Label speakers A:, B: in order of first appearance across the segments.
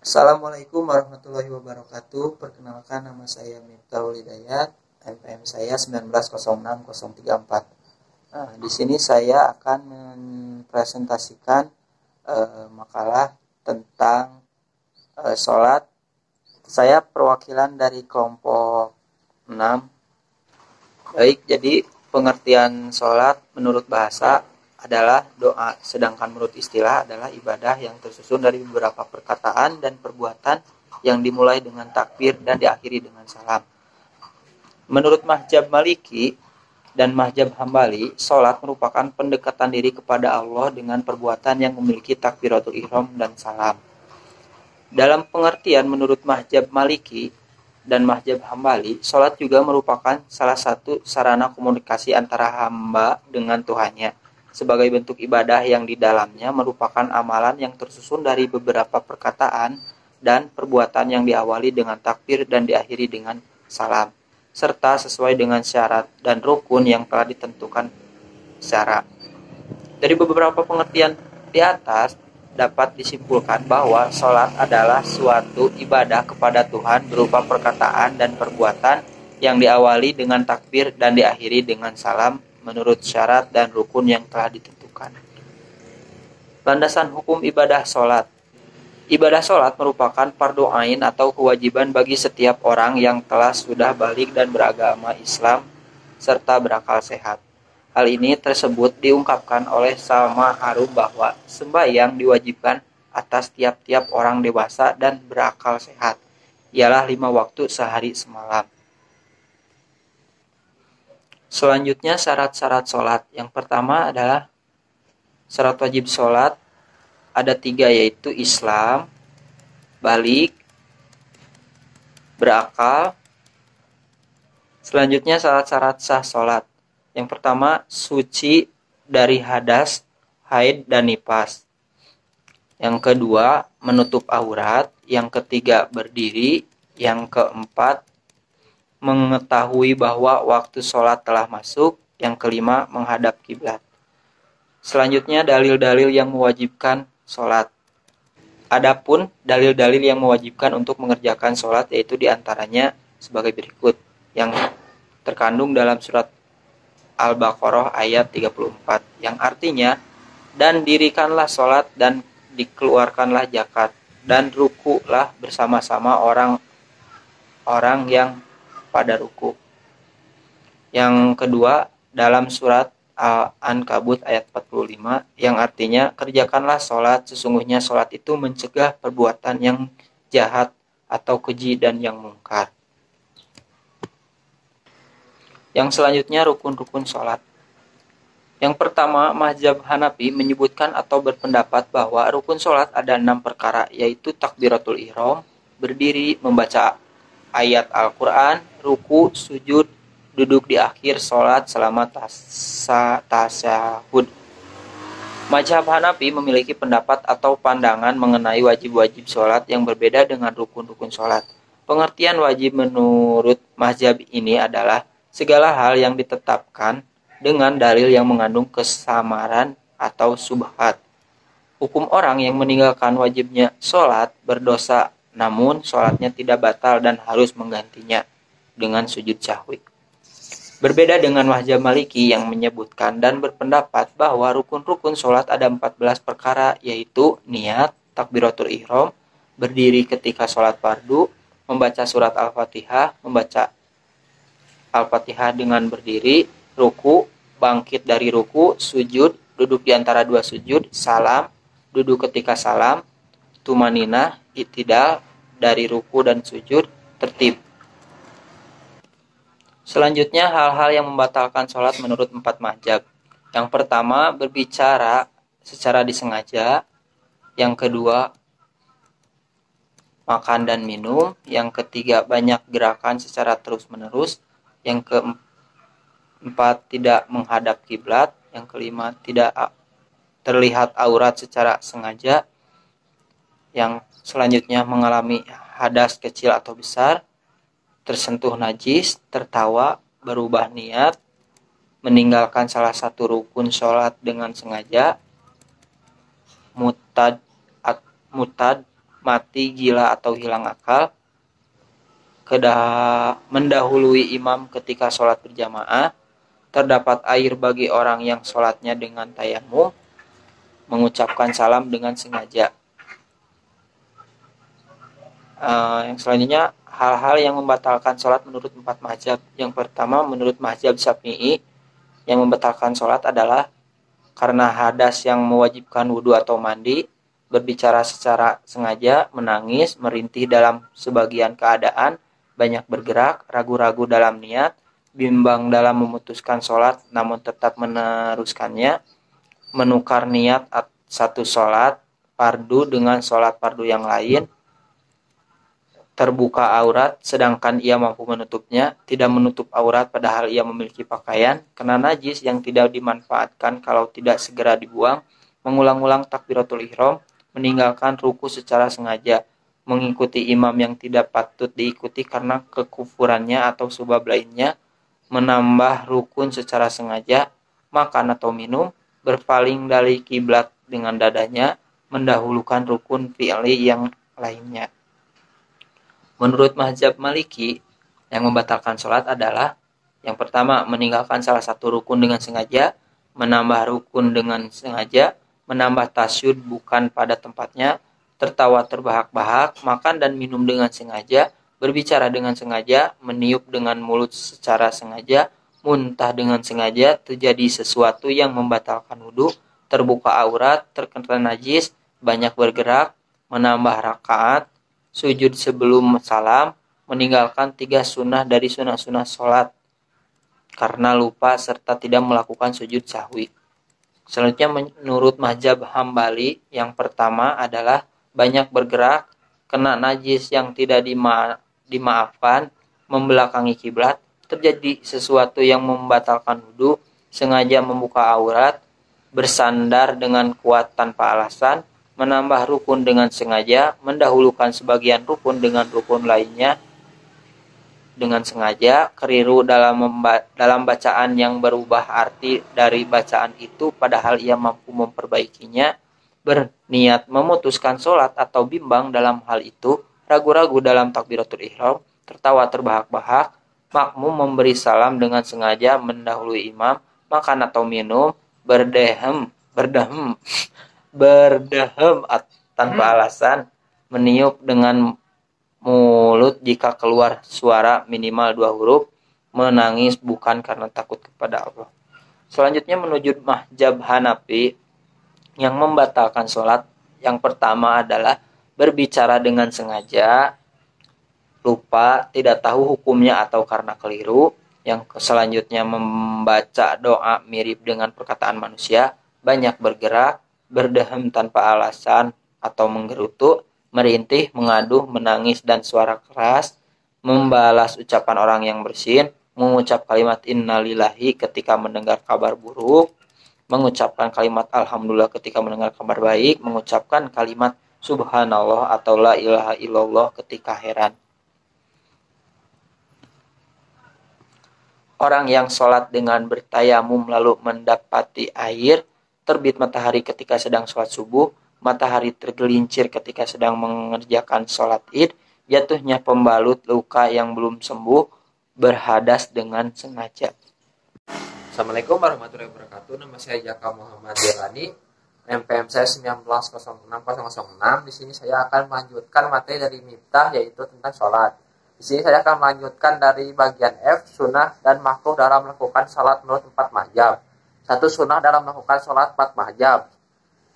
A: Assalamualaikum warahmatullahi wabarakatuh. Perkenalkan, nama saya Miftahul Hidayat, NPM saya 1906-034. Nah, di sini saya akan mempresentasikan makalah tentang sholat. Saya perwakilan dari kelompok 6. Baik, jadi pengertian sholat menurut bahasa adalah doa, sedangkan menurut istilah adalah ibadah yang tersusun dari beberapa perkataan dan perbuatan yang dimulai dengan takbir dan diakhiri dengan salam. Menurut mazhab Maliki dan mazhab Hambali, sholat merupakan pendekatan diri kepada Allah dengan perbuatan yang memiliki takbiratul ihram dan salam. Dalam pengertian menurut mazhab Maliki dan mazhab Hambali, sholat juga merupakan salah satu sarana komunikasi antara hamba dengan Tuhannya, sebagai bentuk ibadah yang di dalamnya merupakan amalan yang tersusun dari beberapa perkataan dan perbuatan yang diawali dengan takbir dan diakhiri dengan salam, serta sesuai dengan syarat dan rukun yang telah ditentukan secara. Dari beberapa pengertian di atas, dapat disimpulkan bahwa sholat adalah suatu ibadah kepada Tuhan berupa perkataan dan perbuatan yang diawali dengan takbir dan diakhiri dengan salam menurut syarat dan rukun yang telah ditentukan. Landasan hukum ibadah sholat. Ibadah sholat merupakan fardu ain atau kewajiban bagi setiap orang yang telah sudah balik dan beragama Islam serta berakal sehat. Hal ini tersebut diungkapkan oleh Salma Harum bahwa sembahyang diwajibkan atas tiap-tiap orang dewasa dan berakal sehat, ialah 5 waktu sehari semalam. Selanjutnya syarat-syarat sholat. Yang pertama adalah syarat wajib sholat. Ada 3, yaitu Islam, balik, berakal. Selanjutnya syarat-syarat sah sholat. Yang pertama, suci dari hadas, haid, dan nifas. Yang kedua, menutup aurat. Yang ketiga, berdiri. Yang keempat, mengetahui bahwa waktu sholat telah masuk. Yang kelima, menghadap kiblat. Selanjutnya, dalil-dalil yang mewajibkan sholat. Adapun dalil-dalil yang mewajibkan untuk mengerjakan sholat, yaitu diantaranya sebagai berikut, yang terkandung dalam surat Al-Baqarah ayat 34, yang artinya, dan dirikanlah sholat dan dikeluarkanlah zakat, dan rukulah bersama-sama orang-orang yang pada ruku. Yang kedua, dalam surat Al-Ankabut ayat 45, yang artinya, kerjakanlah sholat, sesungguhnya sholat itu mencegah perbuatan yang jahat atau keji dan yang mungkar. Yang selanjutnya, rukun-rukun sholat. Yang pertama, mazhab Hanafi menyebutkan atau berpendapat bahwa rukun sholat ada 6 perkara, yaitu takbiratul ihram, berdiri, membaca ayat Al-Quran, ruku, sujud, duduk di akhir sholat selama tasyahud. Mazhab Hanafi memiliki pendapat atau pandangan mengenai wajib-wajib sholat yang berbeda dengan rukun-rukun sholat. Pengertian wajib menurut mazhab ini adalah segala hal yang ditetapkan dengan dalil yang mengandung kesamaran atau subhat. Hukum orang yang meninggalkan wajibnya sholat berdosa, namun sholatnya tidak batal dan harus menggantinya dengan sujud sahwi. Berbeda dengan mazhab Maliki yang menyebutkan dan berpendapat bahwa rukun-rukun sholat ada 14 perkara, yaitu niat, takbiratul ihram, berdiri ketika sholat fardu, membaca surat Al-Fatihah, membaca Al-Fatihah dengan berdiri, ruku, bangkit dari ruku, sujud, duduk di antara 2 sujud, salam, duduk ketika salam, tumaninah, i'tidal dari ruku dan sujud, tertib. Selanjutnya, hal-hal yang membatalkan sholat menurut 4 mazhab. Yang pertama, berbicara secara disengaja. Yang kedua, makan dan minum. Yang ketiga, banyak gerakan secara terus-menerus. Yang keempat, tidak menghadap kiblat. Yang kelima, tidak terlihat aurat secara sengaja. Yang selanjutnya, mengalami hadas kecil atau besar, tersentuh najis, tertawa, berubah niat, meninggalkan salah satu rukun sholat dengan sengaja, mutad mati, gila, atau hilang akal, mendahului imam ketika sholat berjamaah, terdapat air bagi orang yang sholatnya dengan tayamum, mengucapkan salam dengan sengaja. Yang selanjutnya, hal-hal yang membatalkan sholat menurut 4 mazhab. Yang pertama, menurut mazhab Syafi'i, yang membatalkan sholat adalah karena hadas yang mewajibkan wudhu atau mandi, berbicara secara sengaja, menangis, merintih dalam sebagian keadaan, banyak bergerak, ragu-ragu dalam niat, bimbang dalam memutuskan sholat namun tetap meneruskannya, menukar niat satu sholat fardu dengan sholat fardu yang lain, terbuka aurat sedangkan ia mampu menutupnya, tidak menutup aurat padahal ia memiliki pakaian, kena najis yang tidak dimanfaatkan kalau tidak segera dibuang, mengulang-ulang takbiratul ihram, meninggalkan ruku secara sengaja, mengikuti imam yang tidak patut diikuti karena kekufurannya atau sebab lainnya, menambah rukun secara sengaja, makan atau minum, berpaling dari kiblat dengan dadanya, mendahulukan rukun fi'li yang lainnya. Menurut mazhab Maliki, yang membatalkan sholat adalah yang pertama, meninggalkan salah satu rukun dengan sengaja, menambah rukun dengan sengaja, menambah tasyud bukan pada tempatnya, tertawa terbahak-bahak, makan dan minum dengan sengaja, berbicara dengan sengaja, meniup dengan mulut secara sengaja, muntah dengan sengaja, terjadi sesuatu yang membatalkan wudhu, terbuka aurat, terkena najis, banyak bergerak, menambah rakaat, sujud sebelum salam, meninggalkan 3 sunnah dari sunnah-sunnah sholat karena lupa serta tidak melakukan sujud sahwi. Selanjutnya menurut mazhab Hambali, yang pertama adalah banyak bergerak, kena najis yang tidak dimaafkan, membelakangi kiblat, terjadi sesuatu yang membatalkan wudhu, sengaja membuka aurat, bersandar dengan kuat tanpa alasan, menambah rukun dengan sengaja, mendahulukan sebagian rukun dengan rukun lainnya dengan sengaja, keliru dalam bacaan yang berubah arti dari bacaan itu padahal ia mampu memperbaikinya, berniat memutuskan sholat atau bimbang dalam hal itu, ragu-ragu dalam takbiratul ihram, tertawa terbahak-bahak, makmum memberi salam dengan sengaja mendahului imam, makan atau minum, berdehem tanpa alasan, meniup dengan mulut jika keluar suara minimal 2 huruf, menangis bukan karena takut kepada Allah. Selanjutnya menuju mazhab Hanafi, yang membatalkan sholat, yang pertama adalah berbicara dengan sengaja, lupa, tidak tahu hukumnya atau karena keliru. Yang selanjutnya membaca doa mirip dengan perkataan manusia, banyak bergerak, berdehem tanpa alasan atau menggerutu, merintih, mengaduh, menangis dan suara keras, membalas ucapan orang yang bersin, mengucap kalimat innalillahi ketika mendengar kabar buruk, mengucapkan kalimat alhamdulillah ketika mendengar kabar baik, mengucapkan kalimat subhanallah atau la ilaha illallah ketika heran. Orang yang sholat dengan bertayamum lalu mendapati air, terbit matahari ketika sedang sholat subuh, matahari tergelincir ketika sedang mengerjakan sholat id, jatuhnya pembalut luka yang belum sembuh, berhadas dengan sengaja.
B: Assalamualaikum warahmatullahi wabarakatuh. Nama saya Jaka Muhammad Delani, NPM saya 1906006. Di sini saya akan melanjutkan materi dari Miftah, yaitu tentang sholat. Di sini saya akan melanjutkan dari bagian F, sunnah dan makruh dalam melakukan sholat menurut 4 mazhab. 1. Sunnah dalam melakukan sholat 4 mazhab.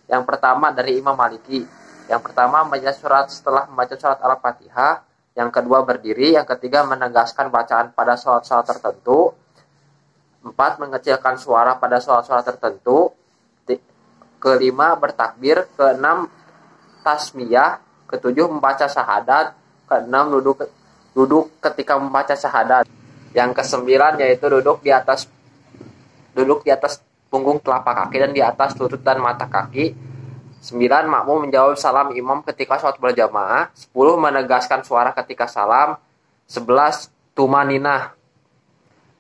B: Yang pertama dari Imam Maliki. Yang pertama membaca surat setelah membaca surat Al-Fatihah. Yang kedua berdiri. Yang ketiga menegaskan bacaan pada sholat-sholat tertentu. 4. Mengecilkan suara pada sholat-sholat tertentu. Kelima bertakbir. Keenam tasmiyah. Ketujuh membaca syahadat. Keenam duduk ketika membaca syahadat. Yang kesembilan yaitu duduk di atas punggung telapak kaki dan di atas lutut dan mata kaki. 9. Makmum menjawab salam imam ketika sholat berjamaah. 10. Menegaskan suara ketika salam. 11. Tumaninah.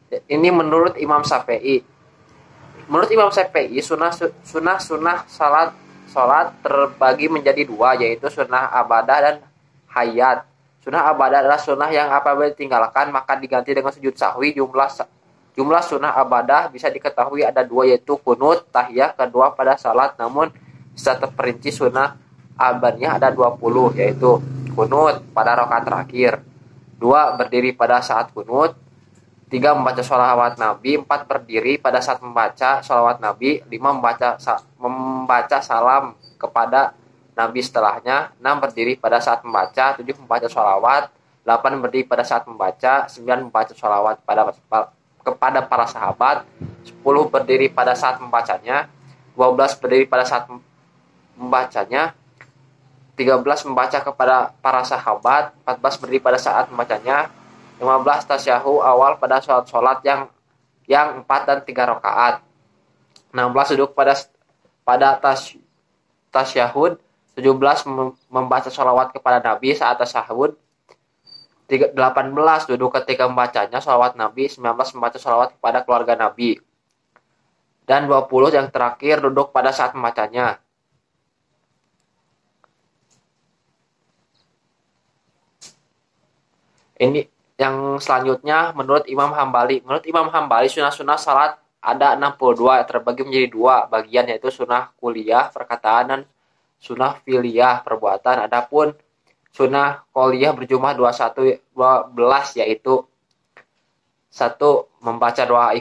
B: Ini menurut Imam Syafi'i. Menurut Imam Syafi'i, sunnah salat sholat terbagi menjadi dua, yaitu sunnah abadah dan hayat. Sunnah abadah adalah sunnah yang apabila ditinggalkan maka diganti dengan sujud sahwi. Jumlah sunnah abadah bisa diketahui ada dua, yaitu kunut, tahiyah kedua pada salat. Namun bisa terperinci sunnah abadnya ada 20, yaitu kunut pada rakaat terakhir, 2 berdiri pada saat kunut, 3 membaca sholawat Nabi, 4 berdiri pada saat membaca sholawat Nabi, 5 membaca salam kepada Nabi setelahnya, 6 berdiri pada saat membaca, 7 membaca sholawat, 8 berdiri pada saat membaca, 9 membaca sholawat kepada para sahabat, 10 berdiri pada saat membacanya, 12 berdiri pada saat membacanya, 13 membaca kepada para sahabat, 14 berdiri pada saat membacanya, 15 tasyahu awal pada sholat yang 4 dan 3 rakaat. 16 duduk pada tasyahud. 17 membaca sholawat kepada Nabi saat tasyahud. 18 duduk ketika membacanya sholawat Nabi. 19 membaca sholawat kepada keluarga Nabi. Dan 20 yang terakhir duduk pada saat membacanya. Ini yang selanjutnya menurut Imam Hambali. Menurut Imam Hambali sunnah-sunnah salat ada 62, terbagi menjadi 2 bagian, yaitu sunnah kuliah perkataan dan sunnah filiyah perbuatan. Adapun sunnah kuliah berjumlah 12, yaitu 1 membaca doa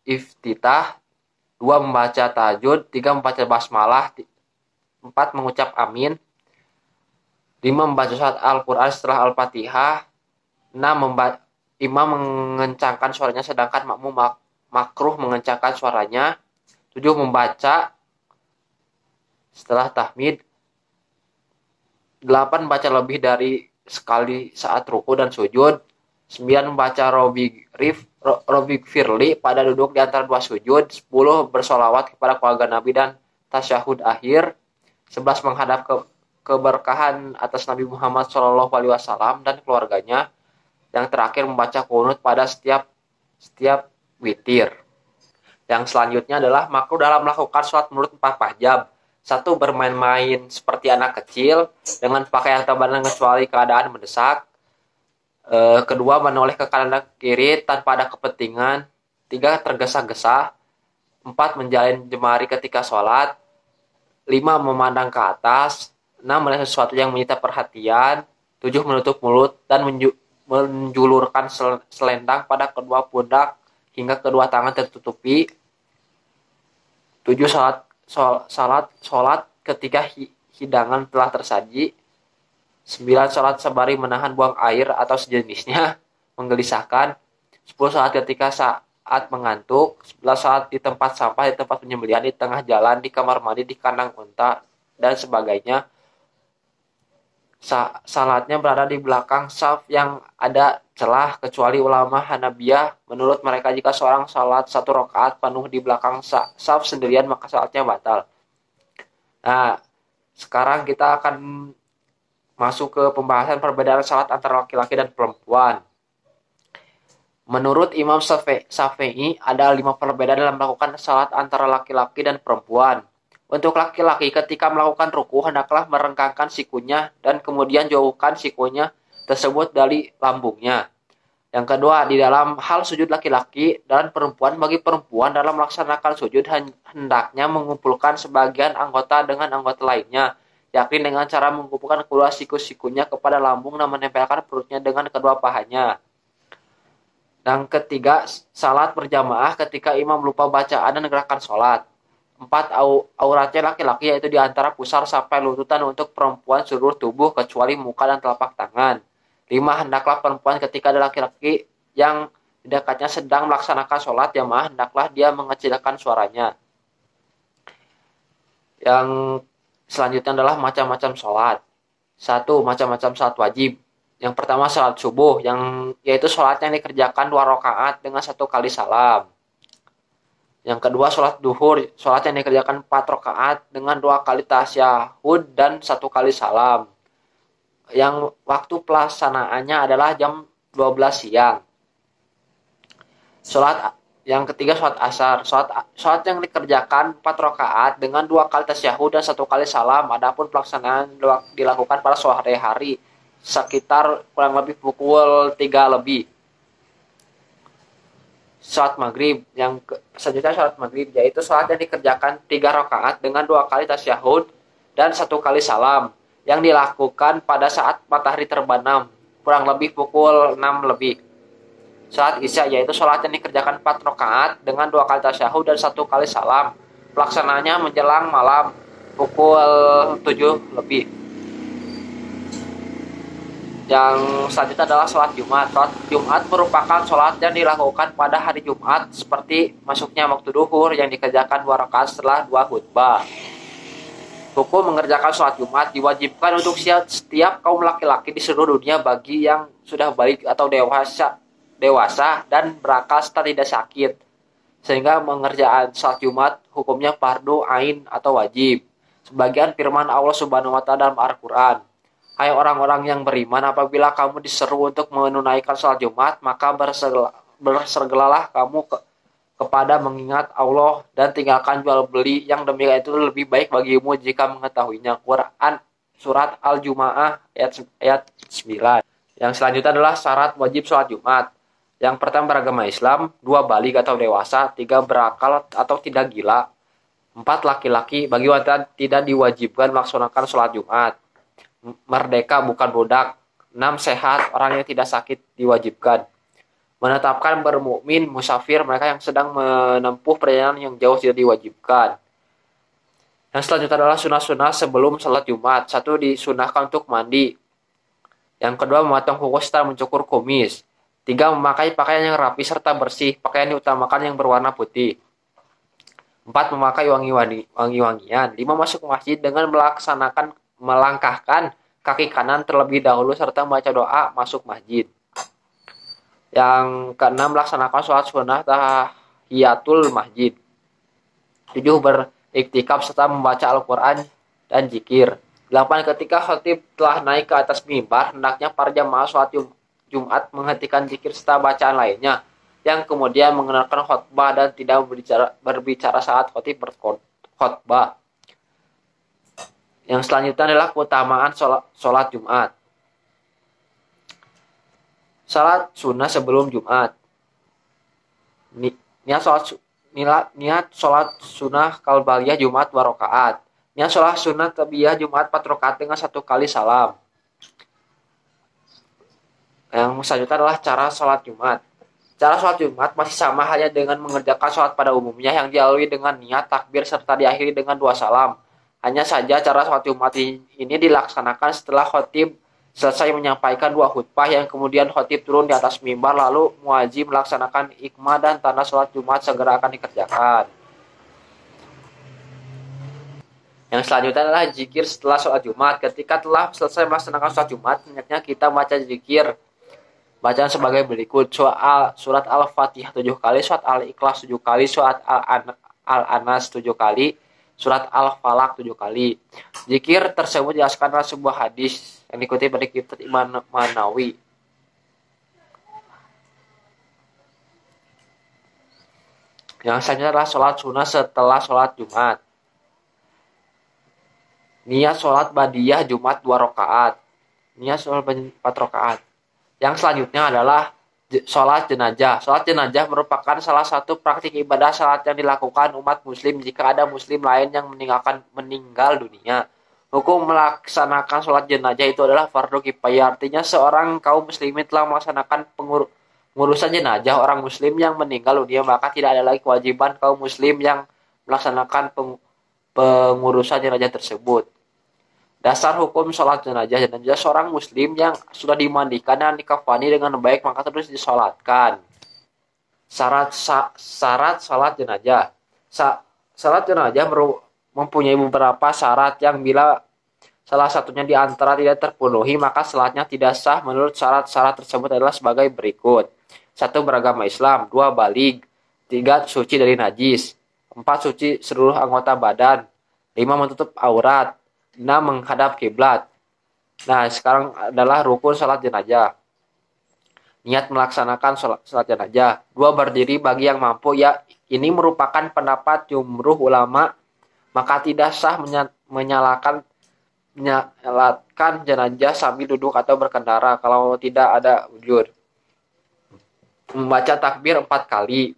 B: iftitah, 2 membaca tahajud, 3 membaca basmalah, 4 mengucap amin, 5 membaca surat Al-Quran setelah Al-Fatihah, 6 imam mengencangkan suaranya sedangkan makmum makruh mengencangkan suaranya, 7 membaca setelah tahmid, 8 membaca lebih dari sekali saat ruku dan sujud, 9 membaca Robbi Firli pada duduk di antara 2 sujud, 10 bersolawat kepada keluarga Nabi dan tasyahud akhir, 11 menghadap keberkahan atas Nabi Muhammad SAW dan keluarganya. Yang terakhir membaca kunut pada setiap witir. Yang selanjutnya adalah makruh dalam melakukan sholat menurut 4 jam. 1 bermain-main seperti anak kecil dengan pakaian tebal kecuali keadaan mendesak. Kedua menoleh ke kanan dan kiri tanpa ada kepentingan. 3 tergesa-gesa. 4 menjalin jemari ketika sholat. 5 memandang ke atas. 6 melihat sesuatu yang menyita perhatian. 7 menutup mulut dan menjulurkan selendang pada kedua pundak hingga kedua tangan tertutupi. 7 salat ketika hidangan telah tersaji. 9 salat sembari menahan buang air atau sejenisnya menggelisahkan. 10 salat ketika saat mengantuk. 11 salat di tempat sampah, di tempat penyembelihan, di tengah jalan, di kamar mandi, di kandang unta dan sebagainya. Salatnya berada di belakang saf yang ada celah, kecuali ulama Hanabiyah. Menurut mereka jika seorang salat 1 rakaat penuh di belakang saf sendirian maka salatnya batal. Nah, sekarang kita akan masuk ke pembahasan perbedaan salat antara laki-laki dan perempuan. Menurut Imam Syafi'i ada 5 perbedaan dalam melakukan salat antara laki-laki dan perempuan. Untuk laki-laki ketika melakukan ruku hendaklah merengkangkan sikunya dan kemudian jauhkan sikunya tersebut dari lambungnya. Yang kedua, di dalam hal sujud laki-laki dan perempuan, bagi perempuan dalam melaksanakan sujud hendaknya mengumpulkan sebagian anggota dengan anggota lainnya, yakni dengan cara mengumpulkan kedua siku-sikunya kepada lambung dan menempelkan perutnya dengan kedua pahanya. Dan ketiga, salat berjamaah ketika imam lupa bacaan dan gerakan salat. 4 auratnya laki-laki yaitu di antara pusar sampai luntutan, untuk perempuan seluruh tubuh kecuali muka dan telapak tangan. 5 hendaklah perempuan ketika ada laki-laki yang di dekatnya sedang melaksanakan sholat jamaah hendaklah dia mengecilkan suaranya. Yang selanjutnya adalah macam-macam sholat. 1. Macam-macam sholat wajib. Yang pertama sholat subuh, yaitu sholat yang dikerjakan 2 rakaat dengan 1 kali salam. Yang kedua sholat duhur, sholat yang dikerjakan 4 rakaat dengan 2 kali tasyahud dan 1 kali salam. Yang waktu pelaksanaannya adalah jam 12 siang. Sholat Yang ketiga sholat asar. Sholat yang dikerjakan 4 rakaat dengan 2 kali tasyahud dan 1 kali salam. Adapun pelaksanaan dilakukan pada sore hari sekitar kurang lebih pukul 3 lebih. Sholat maghrib selanjutnya sholat maghrib yaitu sholat yang dikerjakan 3 rakaat dengan 2 kali tasyahud dan 1 kali salam yang dilakukan pada saat matahari terbenam kurang lebih pukul 6 lebih. Sholat isya yaitu sholat yang dikerjakan 4 rakaat dengan 2 kali tasyahud dan 1 kali salam. Pelaksanaannya menjelang malam pukul 7 lebih. Yang selanjutnya adalah sholat Jumat. Sholat Jumat merupakan sholat yang dilakukan pada hari Jumat seperti masuknya waktu duhur yang dikerjakan 2 rakaat setelah 2 khutbah. Hukum mengerjakan sholat Jumat diwajibkan untuk setiap kaum laki-laki di seluruh dunia bagi yang sudah balik atau dewasa dan berakal serta tidak sakit. Sehingga mengerjakan sholat Jumat hukumnya fardu ain atau wajib. Sebagian firman Allah Subhanahu wa taala dalam Al-Qur'an, hai orang-orang yang beriman, apabila kamu diseru untuk menunaikan sholat Jumat, maka bersegeralah kamu kepada mengingat Allah dan tinggalkan jual beli, yang demikian itu lebih baik bagimu jika mengetahuinya. Quran surat Al-Jumu'ah ayat 9. Yang selanjutnya adalah syarat wajib sholat Jumat. Yang pertama beragama Islam, 2 balik atau dewasa, 3 berakal atau tidak gila, 4 laki-laki. Bagi wanita tidak diwajibkan melaksanakan sholat Jumat. Merdeka bukan budak. 6 sehat, orang yang tidak sakit diwajibkan. Menetapkan bermukmin musafir, mereka yang sedang menempuh perjalanan yang jauh tidak diwajibkan. Yang selanjutnya adalah sunnah-sunnah sebelum sholat Jumat. 1. Disunahkan untuk mandi. Yang kedua memotong kuku serta mencukur kumis. 3. Memakai pakaian yang rapi serta bersih. Pakaian diutamakan yang berwarna putih. 4. Memakai wangi-wangian. 5. Masuk masjid dengan melangkahkan kaki kanan terlebih dahulu serta membaca doa masuk masjid. Yang keenam melaksanakan sholat sunnah tahiyatul masjid. 7. Beriktikaf serta membaca Al-Quran dan zikir. 8. Ketika khatib telah naik ke atas mimbar, hendaknya para jamaah sholat Jumat menghentikan zikir serta bacaan lainnya, yang kemudian mengenalkan khutbah dan tidak berbicara saat khatib berkhutbah. Yang selanjutnya adalah keutamaan sholat Jumat. Salat sunnah sebelum Jumat. Niat sholat sunnah qalbaliyah Jumat 2 rakaat. Niat sholat sunnah tabiyah Jumat 4 rakaat dengan 1 kali salam. Yang selanjutnya adalah cara sholat Jumat. Cara sholat Jumat masih sama halnya dengan mengerjakan sholat pada umumnya, yang dilalui dengan niat takbir serta diakhiri dengan 2 salam. Hanya saja cara sholat Jumat ini dilaksanakan setelah khatib selesai menyampaikan 2 khutbah, yang kemudian khatib turun di atas mimbar, lalu muadzin melaksanakan iqamah dan tanda sholat Jumat segera akan dikerjakan. Yang selanjutnya adalah zikir setelah sholat Jumat. Ketika telah selesai melaksanakan sholat Jumat, hendaknya kita baca zikir. Bacaan sebagai berikut: surat Al-Fatihah 7 kali, surat Al-Ikhlas 7 kali, surat Al-Anas 7 kali, surat Al-Falaq 7 kali. Zikir tersebut dijelaskan dalam sebuah hadis yang dikutip dari kitab Imam Manawi. Yang selanjutnya adalah sholat sunnah setelah sholat Jumat. Niat sholat badiyah Jumat 2 rakaat. Niat sholat 4 rakaat. Yang selanjutnya adalah sholat jenazah. Sholat jenazah merupakan salah satu praktik ibadah salat yang dilakukan umat muslim jika ada muslim lain yang meninggal dunia. Hukum melaksanakan sholat jenazah itu adalah fardu kifayah. Artinya seorang kaum muslimin telah melaksanakan pengurusan jenazah orang muslim yang meninggal dunia, maka tidak ada lagi kewajiban kaum muslim yang melaksanakan pengurusan jenazah tersebut. Dasar hukum sholat jenazah seorang muslim yang sudah dimandikan dan dikafani dengan baik maka terus disolatkan. Syarat sholat jenazah. Sholat jenazah mempunyai beberapa syarat yang bila salah satunya di antara tidak terpenuhi maka sholatnya tidak sah. Menurut syarat-syarat tersebut adalah sebagai berikut: 1. Beragama Islam. 2. Baligh. 3. Suci dari najis. 4. Suci seluruh anggota badan. 5. Menutup aurat. 6. Menghadap kiblat. Nah, sekarang adalah rukun sholat jenazah. niat melaksanakan sholat jenazah. 2. Berdiri bagi yang mampu. Ya, ini merupakan pendapat jumhur ulama, maka tidak sah menyalatkan jenazah sambil duduk atau berkendara kalau tidak ada uzur. Membaca takbir 4 kali.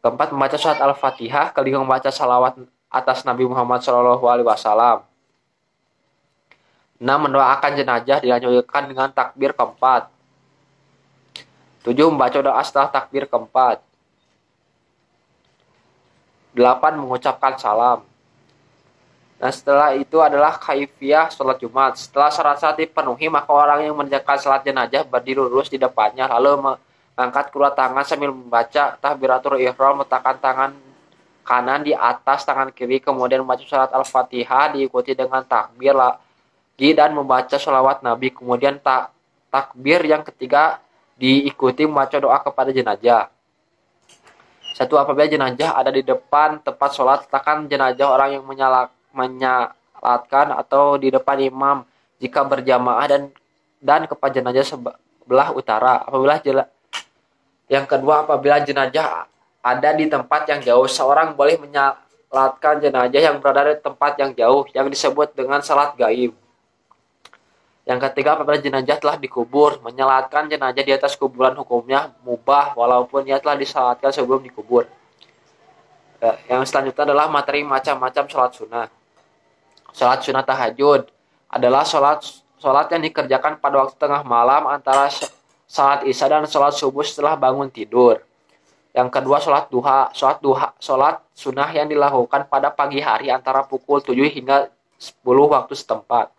B: Keempat, membaca surat Al-Fatihah. Kelima, membaca salawat atas Nabi Muhammad SAW. 6. Mendoakan jenazah dilanjutkan dengan takbir keempat. 7. Membaca doa setelah takbir keempat. 8. Mengucapkan salam. Nah, setelah itu adalah kaifiyah sholat Jumat. Setelah syarat-syarat dipenuhi, maka orang yang mengerjakan sholat jenazah berdiri lurus di depannya, lalu mengangkat kedua tangan sambil membaca takbiratul ihram, meletakkan tangan kanan di atas tangan kiri, kemudian membaca surat Al-Fatihah diikuti dengan takbir lagi dan membaca sholawat Nabi. Kemudian takbir yang ketiga diikuti membaca doa kepada jenazah. 1. Apabila jenazah ada di depan tempat sholat, letakkan jenazah orang yang menyalatkan atau di depan imam jika berjamaah dan kepada jenazah sebelah utara. Yang kedua, apabila jenazah ada di tempat yang jauh, seorang boleh menyalatkan jenazah yang berada di tempat yang jauh yang disebut dengan salat gaib. Yang ketiga, apabila jenazah telah dikubur, menyalatkan jenazah di atas kuburan hukumnya mubah walaupun ia telah disalatkan sebelum dikubur. Yang selanjutnya adalah materi macam-macam sholat sunnah. Sholat sunnah tahajud adalah sholat yang dikerjakan pada waktu tengah malam antara sholat isya dan sholat subuh setelah bangun tidur. Yang kedua, sholat duha. Sholat sunnah yang dilakukan pada pagi hari antara pukul 7 hingga 10 waktu setempat.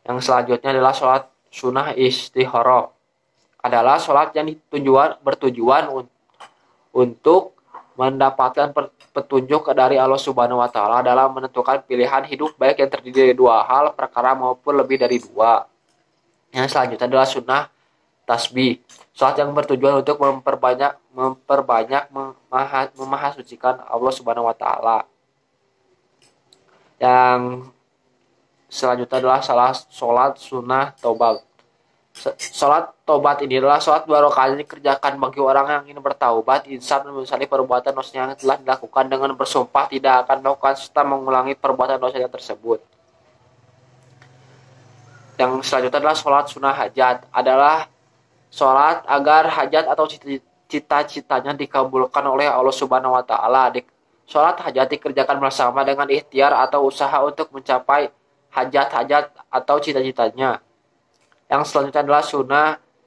B: Yang selanjutnya adalah sholat sunnah istikharah. Adalah sholat yang bertujuan untuk mendapatkan petunjuk dari Allah Subhanahu wa Ta'ala dalam menentukan pilihan hidup baik yang terdiri dari 2 hal, perkara maupun lebih dari 2. Yang selanjutnya adalah sunnah tasbih. Sholat yang bertujuan untuk memperbanyak memahasucikan Allah Subhanahu wa Ta'ala. Yang selanjutnya adalah sholat sunnah taubat. Sholat taubat ini adalah sholat 2 rakaat yang dikerjakan bagi orang yang ingin bertaubat, insaf menyesali perbuatan dosa yang telah dilakukan dengan bersumpah tidak akan melakukan serta mengulangi perbuatan dosa yang tersebut. Yang selanjutnya adalah sholat sunnah hajat. Adalah sholat agar hajat atau cita-citanya dikabulkan oleh Allah Subhanahu wa Ta'ala. Sholat hajat dikerjakan bersama dengan ikhtiar atau usaha untuk mencapai hajat-hajat atau cita-citanya. Yang selanjutnya adalah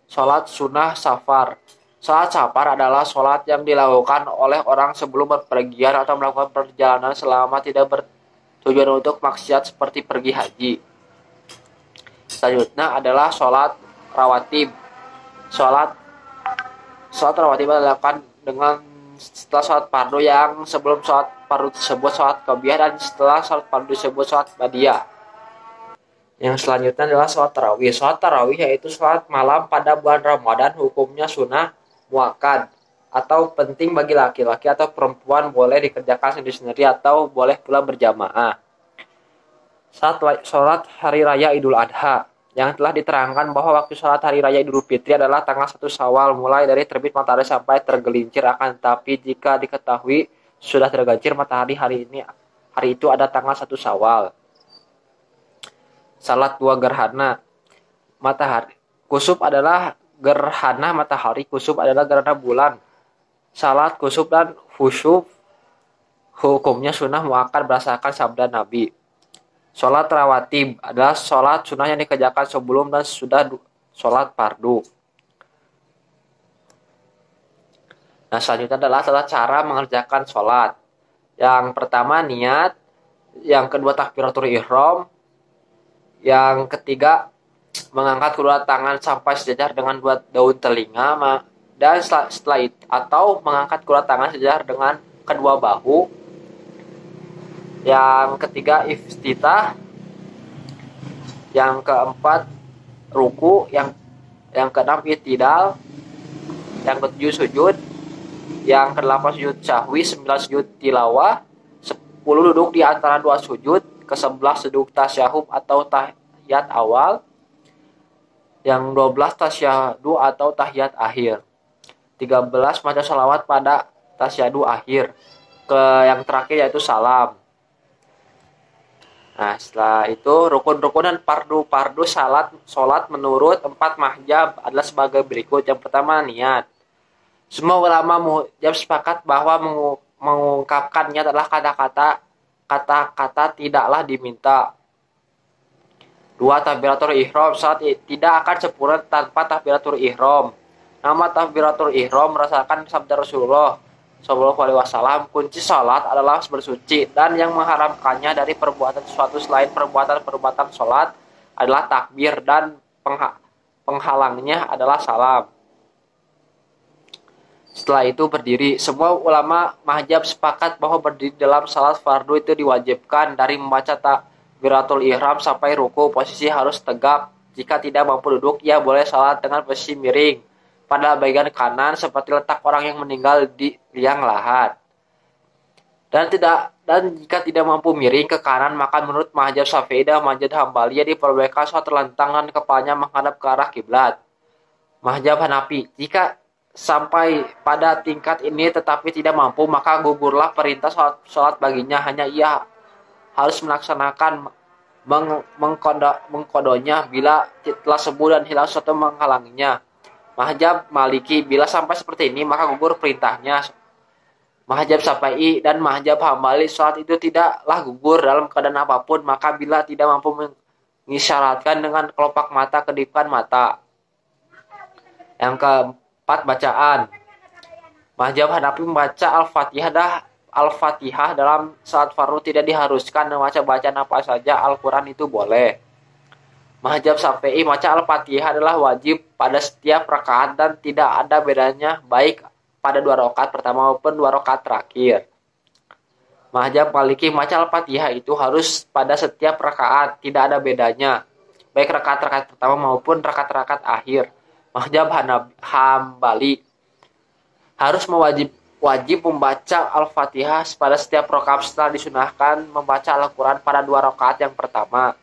B: sholat sunnah safar. Sholat safar adalah sholat yang dilakukan oleh orang sebelum berpergian atau melakukan perjalanan selama tidak bertujuan untuk maksiat seperti pergi haji. Selanjutnya adalah sholat rawatib. Sholat rawatib dilakukan dengan setelah sholat fardu, yang sebelum sholat fardu tersebut sholat qobliyah dan setelah sholat fardu disebut sholat ba'diyah. Yang selanjutnya adalah sholat tarawih. Sholat tarawih yaitu sholat malam pada bulan Ramadan, hukumnya sunnah muakkad atau penting bagi laki-laki atau perempuan, boleh dikerjakan sendiri-sendiri atau boleh pula berjamaah. Sholat hari raya Idul Adha, yang telah diterangkan bahwa waktu sholat hari raya Idul Fitri adalah tanggal 1 Syawal mulai dari terbit matahari sampai tergelincir, akan tetapi jika diketahui sudah tergelincir matahari hari itu ada tanggal 1 Syawal. Salat 2 gerhana matahari. Kusuf adalah gerhana matahari, kusuf adalah gerhana bulan. Salat kusuf dan khusyuf hukumnya sunnah muakkad berdasarkan sabda Nabi. Sholat rawatib adalah sholat sunnah yang dikerjakan sebelum dan sudah sholat fardu. Nah, selanjutnya adalah tata cara mengerjakan sholat. Yang pertama niat, yang kedua takbiratul ihram, yang ketiga mengangkat kedua tangan sampai sejajar dengan 2 daun telinga, dan setelah itu atau mengangkat kedua tangan sejajar dengan kedua bahu. Yang ketiga iftitah, yang keempat ruku, yang keenam i'tidal, yang ketujuh sujud, yang kedelapan sujud sahwi, 9 sujud tilawah, 10 duduk di antara 2 sujud, ke-11 duduk tasyahud atau tahiyat awal, Yang 12 tasyahud atau tahiyat akhir. 13 baca salawat pada tasyahud akhir. Yang terakhir yaitu salam. Nah, setelah itu rukun-rukun dan pardu-pardu salat menurut 4 mazhab adalah sebagai berikut. Yang pertama, niat. Semua ulama mazhab sepakat bahwa mengungkapkan niat adalah kata-kata tidaklah diminta. 2. Takbiratul ihram. Salat tidak akan sempurna tanpa takbiratul ihram. Nama takbiratul ihram merasakan sabda Rasulullah Shallallahu Alaihi Wasallam, kunci salat adalah bersuci, dan yang mengharamkannya dari perbuatan sesuatu selain perbuatan salat adalah takbir, dan penghalangnya adalah salam. Setelah itu berdiri. Semua ulama mazhab sepakat bahwa berdiri dalam salat fardu itu diwajibkan. Dari membaca takbiratul ihram sampai ruku, posisi harus tegak. Jika tidak mampu duduk, ia boleh salat dengan posisi miring pada bagian kanan seperti letak orang yang meninggal di liang lahat. Dan jika tidak mampu miring ke kanan, maka menurut mazhab Syafi'i dan mazhab Hambali diperbolehkan sholat terlentang dan kepalanya menghadap ke arah kiblat. Mazhab Hanafi, jika sampai pada tingkat ini tetapi tidak mampu, maka gugurlah perintah sholat baginya. Hanya ia harus melaksanakan mengkodonya bila telah sembuh dan hilang sesuatu menghalanginya. Mazhab Maliki, bila sampai seperti ini maka gugur perintahnya. Mazhab Syafi'i dan mazhab Hambali, sholat itu tidaklah gugur dalam keadaan apapun, maka bila tidak mampu mengisyaratkan dengan kelopak mata, kedipkan mata. Yang keempat, bacaan. Mazhab Hanafi membaca Al-Fatihah dalam salat fardu tidak diharuskan, membaca bacaan apa saja Al-Quran itu boleh. Mazhab Syafi'i, baca Al-Fatihah adalah wajib pada setiap rakaat dan tidak ada bedanya baik pada 2 rakaat pertama maupun 2 rakaat terakhir. Mazhab Maliki, baca Al-Fatihah itu harus pada setiap rakaat, tidak ada bedanya baik rakaat-rakaat pertama maupun rakaat-rakaat akhir. Mazhab Hambali harus wajib membaca Al-Fatihah pada setiap rakaat setelah disunahkan membaca Al-Quran pada 2 rakaat yang pertama.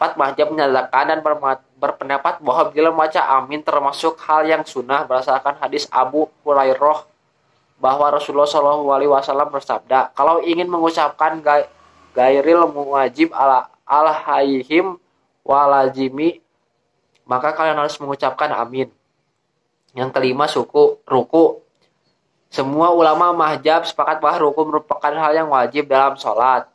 B: 4. Mazhab menyatakan dan berpendapat bahwa bila membaca amin termasuk hal yang sunnah berdasarkan hadis Abu Hurairah bahwa Rasulullah Shallallahu Alaihi Wasallam bersabda, kalau ingin mengucapkan gairil muwajib al-hayhim walazimi, maka kalian harus mengucapkan amin. Yang kelima, ruku. Semua ulama mazhab sepakat bahwa ruku merupakan hal yang wajib dalam sholat.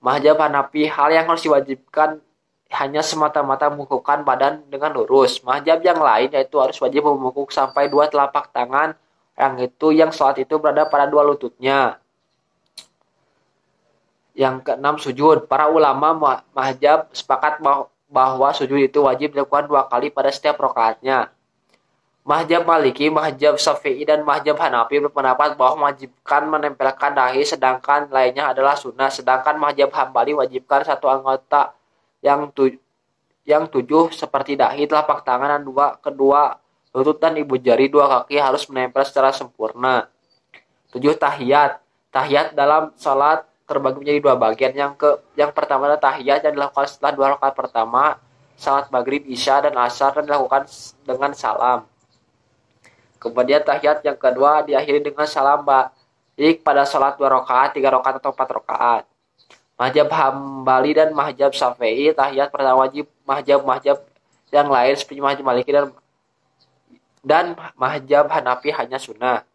B: Mazhab Hanafi, hal yang harus diwajibkan hanya semata-mata membungkukkan badan dengan lurus. Mazhab yang lain yaitu harus wajib membungkuk sampai 2 telapak tangan, yang sholat itu berada pada 2 lututnya. Yang keenam, sujud. Para ulama mazhab sepakat bahwa sujud itu wajib dilakukan 2 kali pada setiap rakaatnya. Mazhab Maliki, mazhab Syafi'i dan mazhab Hanafi berpendapat bahwa mewajibkan menempelkan dahi sedangkan lainnya adalah sunnah. Sedangkan mazhab Hambali wajibkan 1 anggota yang 7 seperti dahi, telapak tangan, dan kedua lutut dan ibu jari 2 kaki harus menempel secara sempurna. 7. Tahiyat. Tahiyat dalam salat terbagi menjadi 2 bagian. Yang pertama adalah tahiyat yang dilakukan setelah 2 rakaat pertama salat maghrib, isya, dan asar, dan dilakukan dengan salam. Kemudian tahiyat yang kedua diakhiri dengan salam baik pada salat 2 rakaat, 3 rakaat, atau 4 rakaat. Mazhab Hambali dan mazhab Syafi'i, tahiyat pertama wajib. Mazhab yang lain seperti mazhab Maliki dan mazhab Hanafi hanya sunnah.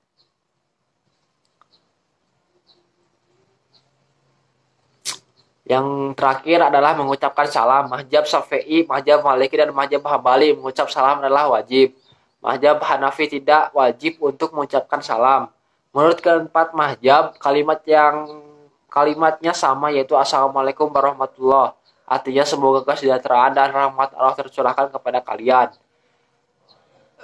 B: Yang terakhir adalah mengucapkan salam. Mazhab Syafi'i, mazhab Maliki, dan mazhab Hambali mengucap salam adalah wajib. Mazhab Hanafi tidak wajib untuk mengucapkan salam. Menurut keempat mazhab, kalimatnya sama, yaitu Assalamualaikum warahmatullahi, artinya semoga kesejahteraan dan rahmat Allah tercurahkan kepada kalian.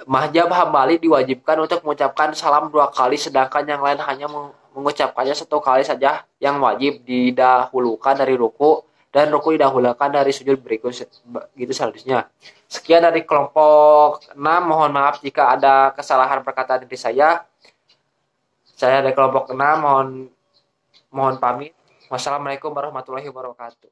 B: Mazhab Hambali diwajibkan untuk mengucapkan salam 2 kali, sedangkan yang lain hanya mengucapkannya 1 kali saja. Yang wajib didahulukan dari ruku, dan ruku didahulukan dari sujud berikut gitu selanjutnya. Sekian dari kelompok 6. Mohon maaf jika ada kesalahan perkataan dari saya. Saya dari kelompok 6 mohon pamit. Wassalamualaikum warahmatullahi wabarakatuh.